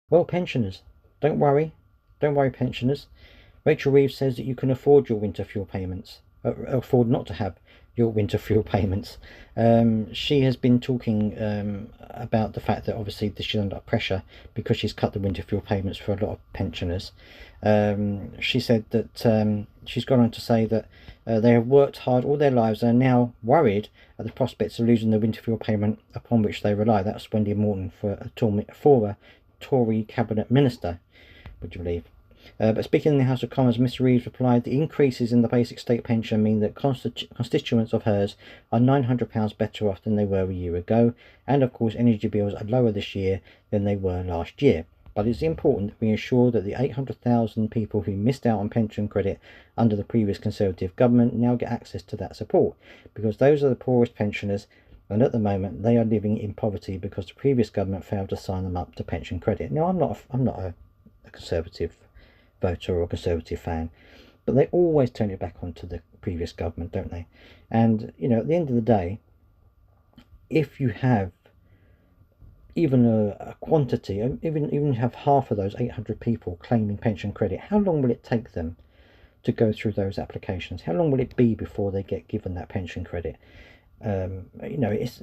Well, pensioners, don't worry. Don't worry, pensioners. Rachel Reeves says that you can afford your winter fuel payments, afford not to have your winter fuel payments. She has been talking about the fact that obviously she's under pressure because she's cut the winter fuel payments for a lot of pensioners. She said that she's gone on to say that they have worked hard all their lives and are now worried at the prospects of losing the winter fuel payment upon which they rely. That's Wendy Morton, for a former Tory cabinet minister, would you believe? But speaking in the House of Commons, Mr Reeves replied, the increases in the basic state pension mean that constituents of hers are £900 better off than they were a year ago, and of course energy bills are lower this year than they were last year. But it's important that we ensure that the 800,000 people who missed out on pension credit under the previous Conservative government now get access to that support, because those are the poorest pensioners, and at the moment they are living in poverty because the previous government failed to sign them up to pension credit. Now, I'm not a Conservative voter or a Conservative fan, but they always turn it back onto the previous government, don't they? And you know, at the end of the day, if you have even a quantity, even have half of those 800 people claiming pension credit, how long will it take them to go through those applications? How long will it be before they get given that pension credit? You know, it's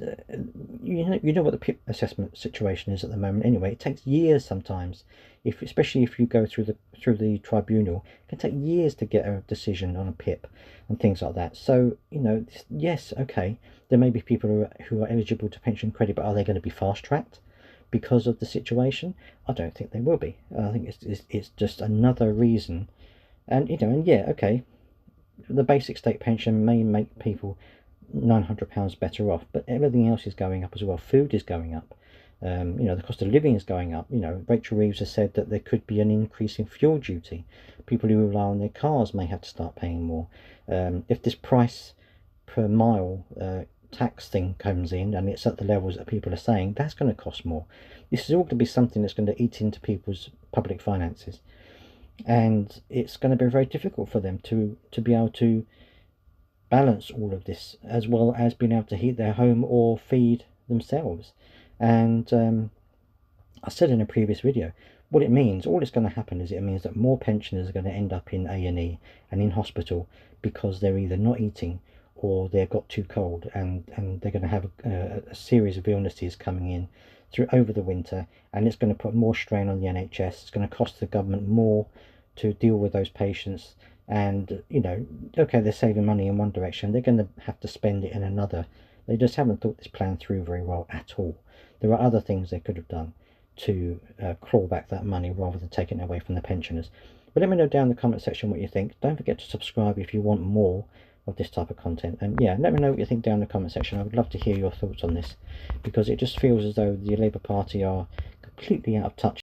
you know what the PIP assessment situation is at the moment anyway. It takes years sometimes, especially if you go through the tribunal. It can take years to get a decision on a PIP and things like that. So you know, yes, okay, there may be people who are eligible to pension credit, but are they going to be fast tracked because of the situation? I don't think they will be. I think it's just another reason. And you know, and yeah, okay, the basic state pension may make people £900 better off, but everything else is going up as well. Food is going up. You know, the cost of living is going up. You know, Rachel Reeves has said that there could be an increase in fuel duty. People who rely on their cars may have to start paying more. If this price per mile tax thing comes in and it's at the levels that people are saying, that's going to cost more. This is all going to be something that's going to eat into people's public finances, and it's going to be very difficult for them to be able to balance all of this, as well as being able to heat their home or feed themselves. And I said in a previous video, what it means, all it's going to happen is it means that more pensioners are going to end up in A&E and in hospital because they're either not eating or they've got too cold, and they're going to have a series of illnesses coming in over the winter, and it's going to put more strain on the NHS. It's going to cost the government more to deal with those patients. And you know, okay, they're saving money in one direction, they're going to have to spend it in another. They just haven't thought this plan through very well at all. There are other things they could have done to claw back that money rather than taking it away from the pensioners. But let me know down in the comment section what you think. Don't forget to subscribe if you want more of this type of content, and yeah, let me know what you think down in the comment section. I would love to hear your thoughts on this, because it just feels as though the Labour Party are completely out of touch